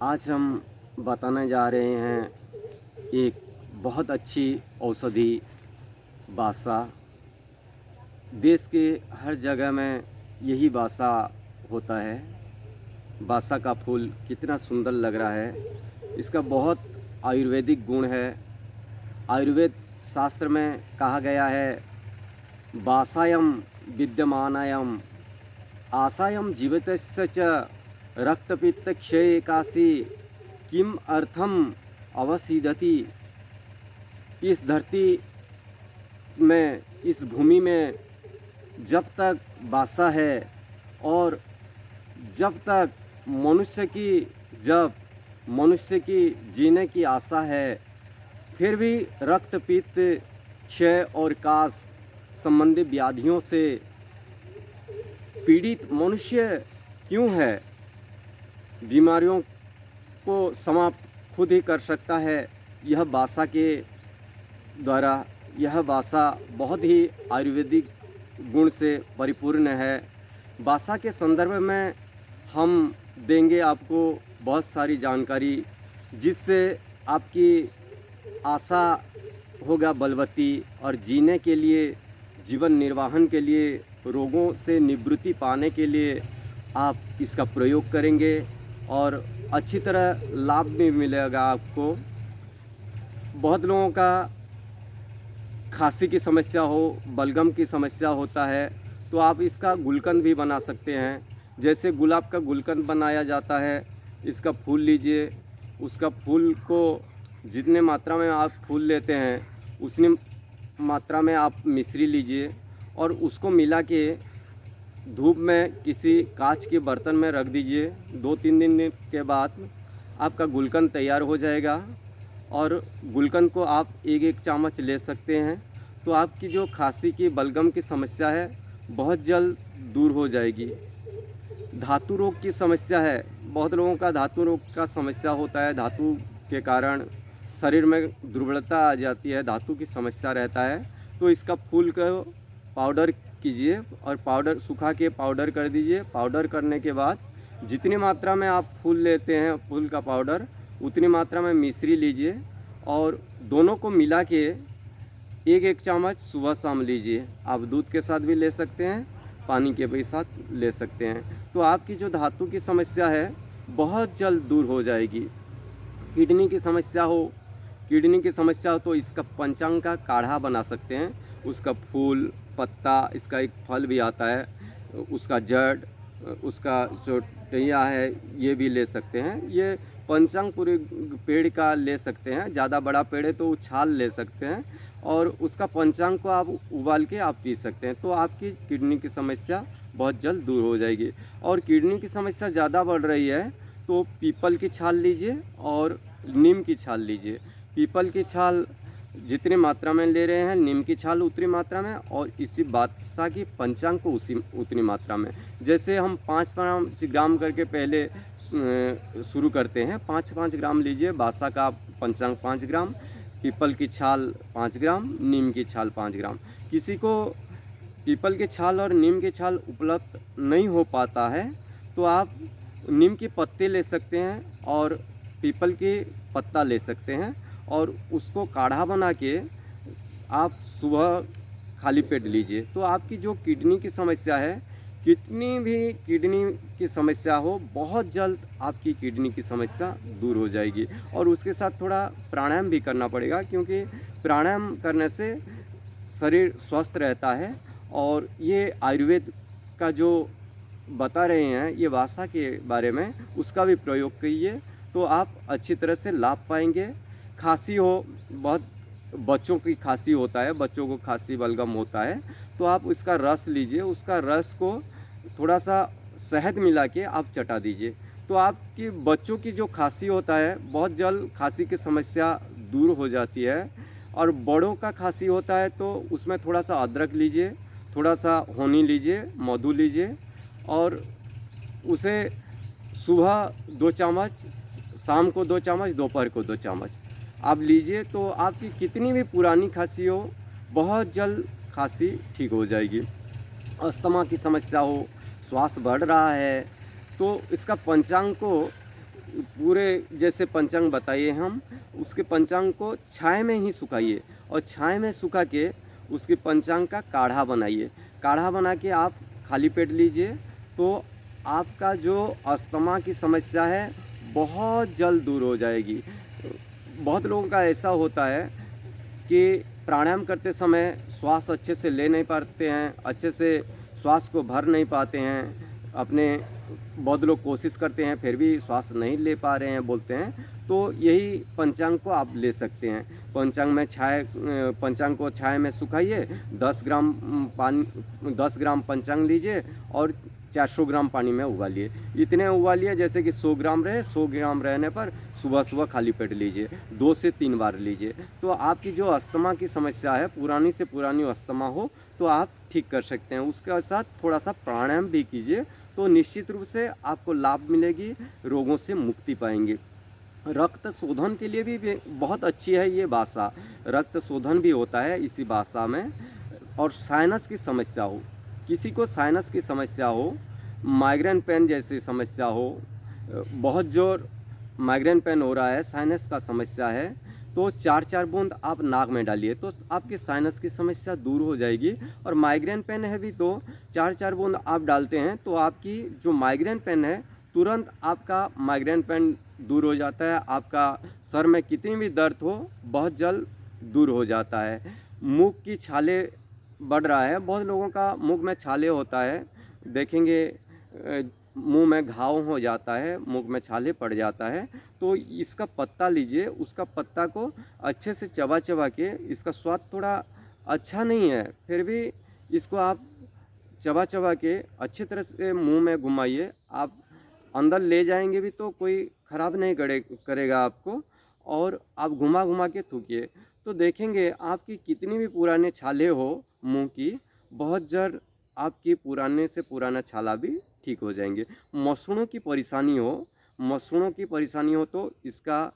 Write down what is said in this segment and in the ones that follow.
आज हम बताने जा रहे हैं एक बहुत अच्छी औषधि बासा। देश के हर जगह में यही बासा होता है। बासा का फूल कितना सुंदर लग रहा है। इसका बहुत आयुर्वेदिक गुण है। आयुर्वेद शास्त्र में कहा गया है, बासायम विद्यमानायम आसायम जीवितस्य च रक्तपित्त क्षय एकासी किम अर्थम अवसीदति। इस धरती में, इस भूमि में जब तक बासा है और जब तक जब मनुष्य की जीने की आशा है, फिर भी रक्तपित्त क्षय और कास संबंधी व्याधियों से पीड़ित मनुष्य क्यों है। बीमारियों को समाप्त खुद ही कर सकता है यह बासा के द्वारा। यह बासा बहुत ही आयुर्वेदिक गुण से परिपूर्ण है। बासा के संदर्भ में हम देंगे आपको बहुत सारी जानकारी, जिससे आपकी आशा होगा बलवती और जीने के लिए, जीवन निर्वाहन के लिए, रोगों से निवृत्ति पाने के लिए आप इसका प्रयोग करेंगे और अच्छी तरह लाभ भी मिलेगा आपको। बहुत लोगों का खांसी की समस्या हो, बलगम की समस्या होता है, तो आप इसका गुलकंद भी बना सकते हैं। जैसे गुलाब का गुलकंद बनाया जाता है, इसका फूल लीजिए, उसका फूल को जितने मात्रा में आप फूल लेते हैं उतनी मात्रा में आप मिश्री लीजिए और उसको मिला के धूप में किसी कांच के बर्तन में रख दीजिए। 2-3 दिन के बाद आपका गुलकंद तैयार हो जाएगा और गुलकंद को आप 1-1 चम्मच ले सकते हैं। तो आपकी जो खांसी की, बलगम की समस्या है बहुत जल्द दूर हो जाएगी। धातु रोग की समस्या है, बहुत लोगों का धातु रोग का समस्या होता है। धातु के कारण शरीर में दुर्बलता आ जाती है, धातु की समस्या रहता है। तो इसका फूल का पाउडर कीजिए और पाउडर सुखा के पाउडर कर दीजिए। पाउडर करने के बाद जितनी मात्रा में आप फूल लेते हैं, फूल का पाउडर, उतनी मात्रा में मिश्री लीजिए और दोनों को मिला के 1-1 चम्मच सुबह शाम लीजिए। आप दूध के साथ भी ले सकते हैं, पानी के भी साथ ले सकते हैं। तो आपकी जो धातु की समस्या है बहुत जल्द दूर हो जाएगी। किडनी की समस्या हो, तो इसका पंचांग का काढ़ा बना सकते हैं। उसका फूल, पत्ता, इसका एक फल भी आता है, उसका जड़, उसका जो टैया है, ये भी ले सकते हैं। ये पंचांग पूरे पेड़ का ले सकते हैं। ज़्यादा बड़ा पेड़ है तो छाल ले सकते हैं और उसका पंचांग को आप उबाल के आप पी सकते हैं। तो आपकी किडनी की समस्या बहुत जल्द दूर हो जाएगी। और किडनी की समस्या ज़्यादा बढ़ रही है तो पीपल की छाल लीजिए और नीम की छाल लीजिए। पीपल की छाल जितनी मात्रा में ले रहे हैं, नीम की छाल उतनी मात्रा में, और इसी बादशाह की पंचांग को उतनी मात्रा में। जैसे हम 5-5 ग्राम करके पहले शुरू करते हैं। 5-5 ग्राम लीजिए। बासा का पंचांग 5 ग्राम, पीपल की छाल 5 ग्राम, नीम की छाल 5 ग्राम। किसी को पीपल की छाल और नीम की छाल उपलब्ध नहीं हो पाता है तो आप नीम के पत्ते ले सकते हैं और पीपल के पत्ता ले सकते हैं और उसको काढ़ा बना के आप सुबह खाली पेट लीजिए। तो आपकी जो किडनी की समस्या है, कितनी भी किडनी की समस्या हो, बहुत जल्द आपकी किडनी की समस्या दूर हो जाएगी। और उसके साथ थोड़ा प्राणायाम भी करना पड़ेगा, क्योंकि प्राणायाम करने से शरीर स्वस्थ रहता है। और ये आयुर्वेद का जो बता रहे हैं ये बासा के बारे में, उसका भी प्रयोग कीजिए तो आप अच्छी तरह से लाभ पाएंगे। खांसी हो, बहुत बच्चों की खांसी होता है, बच्चों को खांसी बलगम होता है, तो आप इसका रस लीजिए। उसका रस को थोड़ा सा शहद मिला के आप चटा दीजिए। तो आपकी बच्चों की जो खांसी होता है बहुत जल्द खांसी की समस्या दूर हो जाती है। और बड़ों का खांसी होता है तो उसमें थोड़ा सा अदरक लीजिए, थोड़ा सा होनी लीजिए, मधु लीजिए और उसे सुबह 2 चम्मच, शाम को 2 चम्मच, दोपहर को 2 चम्मच आप लीजिए। तो आपकी कितनी भी पुरानी खांसी हो, बहुत जल्द खांसी ठीक हो जाएगी। अस्थमा की समस्या हो, श्वास बढ़ रहा है, तो इसका पंचांग को पूरे जैसे पंचांग बताइए हम, उसके पंचांग को छाया में ही सुखाइए और छाया में सुखा के उसके पंचांग का काढ़ा बनाइए। काढ़ा बना के आप खाली पेट लीजिए तो आपका जो अस्थमा की समस्या है बहुत जल्द दूर हो जाएगी। बहुत लोगों का ऐसा होता है कि प्राणायाम करते समय श्वास अच्छे से ले नहीं पाते हैं, अच्छे से श्वास को भर नहीं पाते हैं अपने। बहुत लोग कोशिश करते हैं फिर भी श्वास नहीं ले पा रहे हैं बोलते हैं, तो यही पंचांग को आप ले सकते हैं। पंचांग को छाया में सुखाइए, 10 ग्राम पानी 10 ग्राम पंचांग लीजिए और 400 ग्राम पानी में उबालिए। इतने उबालिए जैसे कि 100 ग्राम रहे, 100 ग्राम रहने पर सुबह सुबह खाली पेट लीजिए, 2 से 3 बार लीजिए। तो आपकी जो अस्थमा की समस्या है, पुरानी से पुरानी अस्थमा हो तो आप ठीक कर सकते हैं। उसके साथ थोड़ा सा प्राणायाम भी कीजिए तो निश्चित रूप से आपको लाभ मिलेगी, रोगों से मुक्ति पाएंगे। रक्त शोधन के लिए भी बहुत अच्छी है ये बासा। रक्त शोधन भी होता है इसी बासा में। और साइनस की समस्या हो, किसी को साइनस की समस्या हो, माइग्रेन पेन जैसी समस्या हो, बहुत जोर माइग्रेन पेन हो रहा है, साइनस का समस्या है, तो 4-4 बूंद आप नाक में डालिए तो आपकी साइनस की समस्या दूर हो जाएगी। और माइग्रेन पेन है भी तो 4-4 बूंद आप डालते हैं तो आपकी जो माइग्रेन पेन है तुरंत आपका माइग्रेन पेन दूर हो जाता है। आपका सर में कितनी भी दर्द हो बहुत जल्द दूर हो जाता है। मुंह की छाले बढ़ रहा है, बहुत लोगों का मुंह में छाले होता है, देखेंगे मुंह में घाव हो जाता है, मुंह में छाले पड़ जाता है, तो इसका पत्ता लीजिए, उसका पत्ता को अच्छे से चबा चबा के, इसका स्वाद थोड़ा अच्छा नहीं है फिर भी इसको आप चबा चबा के अच्छी तरह से मुंह में घुमाइए। आप अंदर ले जाएंगे भी तो कोई ख़राब नहीं करेगा आपको, और आप घुमा घुमा के थूकिए तो देखेंगे आपकी कितनी भी पुराने छाले हो मुंह की, बहुत जल्द आपकी पुराने से पुराना छाला भी ठीक हो जाएंगे। मसूड़ों की परेशानी हो तो इसका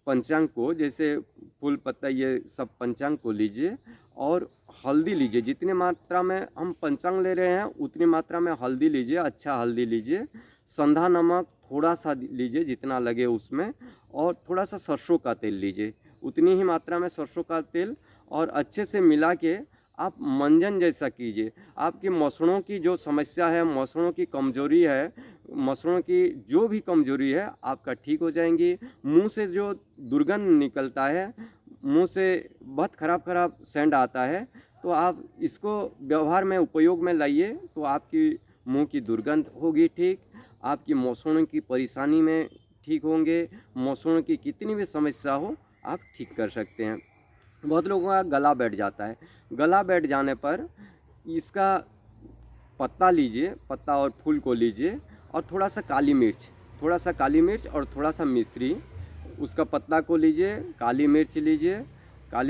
पंचांग को, जैसे फूल पत्ता ये सब पंचांग को लीजिए और हल्दी लीजिए। जितनी मात्रा में हम पंचांग ले रहे हैं उतनी मात्रा में हल्दी लीजिए, अच्छा हल्दी लीजिए, संधा नमक थोड़ा सा लीजिए जितना लगे उसमें, और थोड़ा सा सरसों का तेल लीजिए, उतनी ही मात्रा में सरसों का तेल, और अच्छे से मिला के आप मंजन जैसा कीजिए। आपकी मसड़ों की जो समस्या है, मसड़ों की कमजोरी है, मसड़ों की जो भी कमजोरी है आपका ठीक हो जाएंगी। मुंह से जो दुर्गंध निकलता है, मुंह से बहुत खराब सेंट आता है, तो आप इसको व्यवहार में उपयोग में लाइए तो आपकी मुंह की दुर्गंध होगी ठीक, आपकी मसड़ों की परेशानी में ठीक होंगे। मसड़ों की कितनी भी समस्या हो आप ठीक कर सकते हैं। बहुत लोगों का गला बैठ जाता है, गला बैठ जाने पर इसका पत्ता लीजिए, पत्ता और फूल को लीजिए, और थोड़ा सा काली मिर्च और थोड़ा सा मिश्री, उसका पत्ता को लीजिए, काली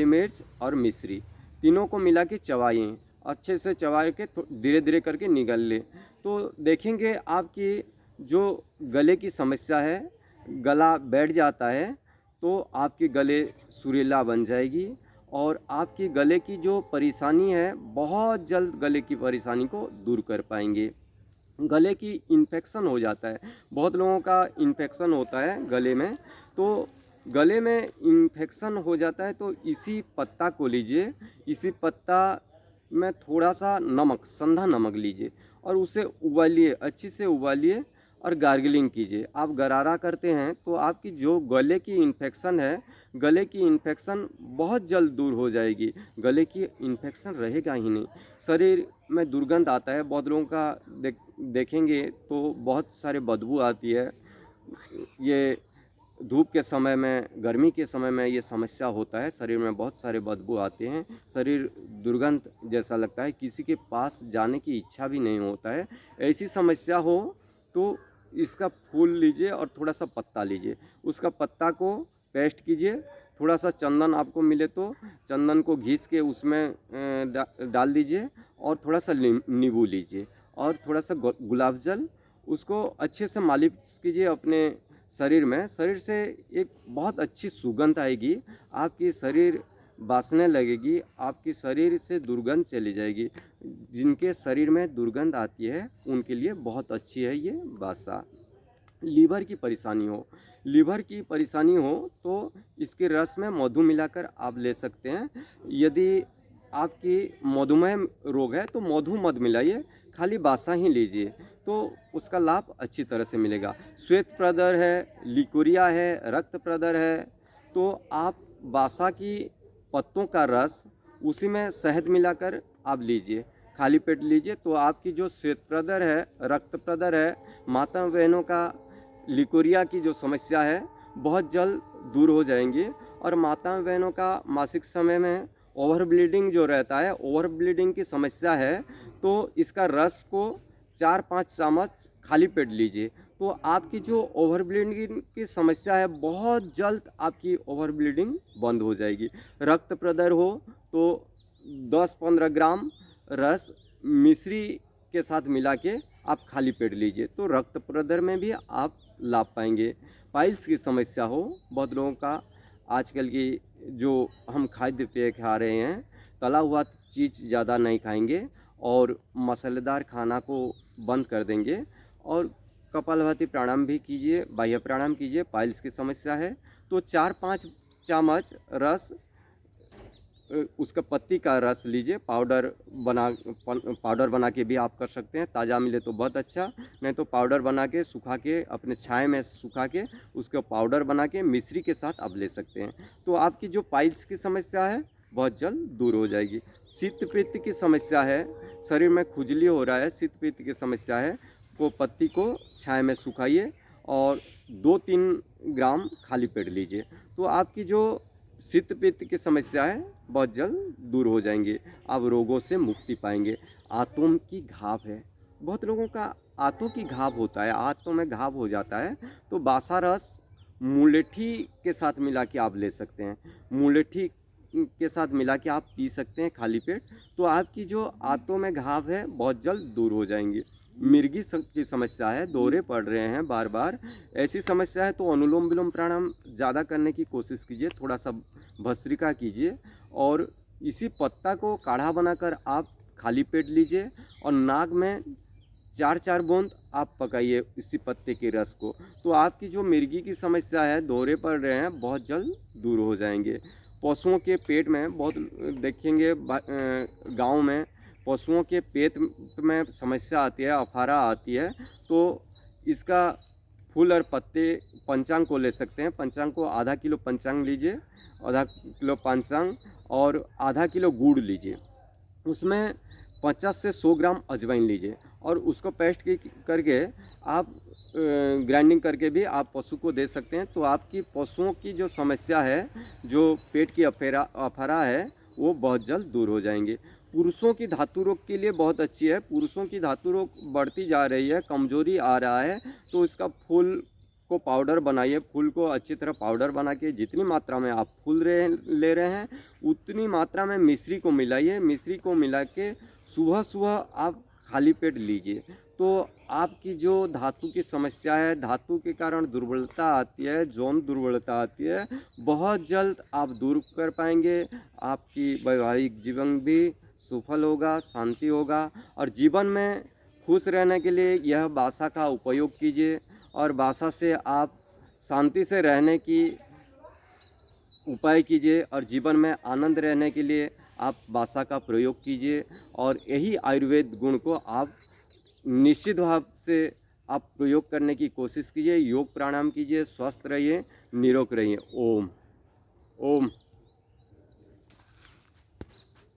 मिर्च और मिश्री, तीनों को मिला के चबाइए, अच्छे से चबा के धीरे धीरे करके निगल ले, तो देखेंगे आपकी जो गले की समस्या है, गला बैठ जाता है तो आपके गले सुरीला बन जाएगी, और आपकी गले की जो परेशानी है बहुत जल्द गले की परेशानी को दूर कर पाएंगे। गले की इन्फेक्शन हो जाता है, बहुत लोगों का इन्फेक्शन होता है गले में, तो गले में इन्फेक्शन हो जाता है तो इसी पत्ता को लीजिए, इसी पत्ता में थोड़ा सा नमक, संधा नमक लीजिए और उसे उबालिए, अच्छी से उबालिए और गार्गलिंग कीजिए। आप गरारा करते हैं तो आपकी जो गले की इन्फेक्शन है, गले की इन्फेक्शन बहुत जल्द दूर हो जाएगी, गले की इन्फेक्शन रहेगा ही नहीं। शरीर में दुर्गंध आता है, बहुत लोगों का देखेंगे तो बहुत सारे बदबू आती है। ये धूप के समय में, गर्मी के समय में ये समस्या होता है, शरीर में बहुत सारे बदबू आते हैं, शरीर दुर्गंध जैसा लगता है, किसी के पास जाने की इच्छा भी नहीं होता है। ऐसी समस्या हो तो इसका फूल लीजिए और थोड़ा सा पत्ता लीजिए, उसका पत्ता को पेस्ट कीजिए, थोड़ा सा चंदन आपको मिले तो चंदन को घिस के उसमें डाल दीजिए, और थोड़ा सा नींबू लीजिए और थोड़ा सा गुलाब जल, उसको अच्छे से मालिश कीजिए अपने शरीर में। शरीर से एक बहुत अच्छी सुगंध आएगी, आपकी शरीर बासने लगेगी, आपकी शरीर से दुर्गंध चली जाएगी। जिनके शरीर में दुर्गंध आती है उनके लिए बहुत अच्छी है ये बासा। लीवर की परेशानी हो तो इसके रस में मधु मिलाकर आप ले सकते हैं। यदि आपकी मधुमेह रोग है तो मधु मत मिलाइए, खाली बासा ही लीजिए तो उसका लाभ अच्छी तरह से मिलेगा। श्वेत प्रदर है, लिकोरिया है, रक्त प्रदर है, तो आप बासा की पत्तों का रस उसी में शहद मिलाकर आप लीजिए, खाली पेट लीजिए, तो आपकी जो श्वेत प्रदर है, रक्त प्रदर है, माता बहनों का लिकोरिया की जो समस्या है बहुत जल्द दूर हो जाएंगी। और माता बहनों का मासिक समय में ओवर ब्लीडिंग जो रहता है, ओवर ब्लीडिंग की समस्या है, तो इसका रस को 4-5 चम्मच खाली पेट लीजिए, तो आपकी जो ओवर ब्लीडिंग की समस्या है बहुत जल्द आपकी ओवर ब्लीडिंग बंद हो जाएगी। रक्त प्रदर हो तो 10-15 ग्राम रस मिश्री के साथ मिला के आप खाली पेट लीजिए, तो रक्त प्रदर में भी आप लाभ पाएंगे। पाइल्स की समस्या हो, बहुत लोगों का आजकल की जो हम खाद्य पेय खा रहे हैं, तला हुआ चीज़ ज़्यादा नहीं खाएंगे और मसालेदार खाना को बंद कर देंगे, और कपालभाति प्राणायाम भी कीजिए, बाह्य प्राणायाम कीजिए। पाइल्स की समस्या है तो 4-5 चम्मच रस, उसका पत्ती का रस लीजिए, पाउडर बना के भी आप कर सकते हैं। ताज़ा मिले तो बहुत अच्छा, नहीं तो पाउडर बना के सुखा के अपने छाए में सुखा के उसका पाउडर बना के मिश्री के साथ आप ले सकते हैं, तो आपकी जो पाइल्स की समस्या है बहुत जल्द दूर हो जाएगी। शीत पित्त की समस्या है, शरीर में खुजली हो रहा है, शीत पित्त की समस्या है, तो पत्ती को छाए में सुखाइए और 2-3 ग्राम खाली पेट लीजिए, तो आपकी जो शीत पित्त की समस्या है बहुत जल्द दूर हो जाएंगे, आप रोगों से मुक्ति पाएंगे। आंतों की घाव है, बहुत लोगों का आंतों की घाव होता है, आंतों में घाव हो जाता है, तो बासा रस मुलेठी के साथ मिला के आप ले सकते हैं, मुलेठी के साथ मिला के आप पी सकते हैं खाली पेट, तो आपकी जो आंतों में घाव है बहुत जल्द दूर हो जाएंगी। मिर्गी की समस्या है, दौरे पड़ रहे हैं बार बार, ऐसी समस्या है तो अनुलोम विलोम प्राणायाम ज़्यादा करने की कोशिश कीजिए, थोड़ा सा भस्त्रिका कीजिए और इसी पत्ता को काढ़ा बनाकर आप खाली पेट लीजिए और नाक में 4-4 बूंद आप पकाइए इसी पत्ते के रस को, तो आपकी जो मिर्गी की समस्या है, दौरे पड़ रहे हैं, बहुत जल्द दूर हो जाएंगे। पशुओं के पेट में बहुत देखेंगे गांव में पशुओं के पेट में समस्या आती है, अफारा आती है, तो इसका फूल और पत्ते पंचांग को ले सकते हैं। पंचांग को आधा किलो पंचांग लीजिए, आधा किलो पंचांग और आधा किलो गुड़ लीजिए, उसमें 50 से 100 ग्राम अजवाइन लीजिए और उसको पेस्ट करके आप ग्राइंडिंग करके भी आप पशु को दे सकते हैं, तो आपकी पशुओं की जो समस्या है, जो पेट की अफारा है, वो बहुत जल्द दूर हो जाएंगे। पुरुषों की धातु रोग के लिए बहुत अच्छी है, पुरुषों की धातु रोग बढ़ती जा रही है, कमजोरी आ रहा है, तो इसका फूल को पाउडर बनाइए, फूल को अच्छी तरह पाउडर बना के जितनी मात्रा में आप फूल ले रहे हैं उतनी मात्रा में मिश्री को मिलाइए, मिश्री को मिला के सुबह सुबह आप खाली पेट लीजिए, तो आपकी जो धातु की समस्या है, धातु के कारण दुर्बलता आती है, यौन दुर्बलता आती है, बहुत जल्द आप दूर कर पाएंगे। आपकी वैवाहिक जीवन भी सफल होगा, शांति होगा, और जीवन में खुश रहने के लिए यह बासा का उपयोग कीजिए और बासा से आप शांति से रहने की उपाय कीजिए और जीवन में आनंद रहने के लिए आप बासा का प्रयोग कीजिए, और यही आयुर्वेद गुण को आप निश्चित भाव से आप प्रयोग करने की कोशिश कीजिए। योग प्राणायाम कीजिए, स्वस्थ रहिए, निरोग रहिए। ओम ओम।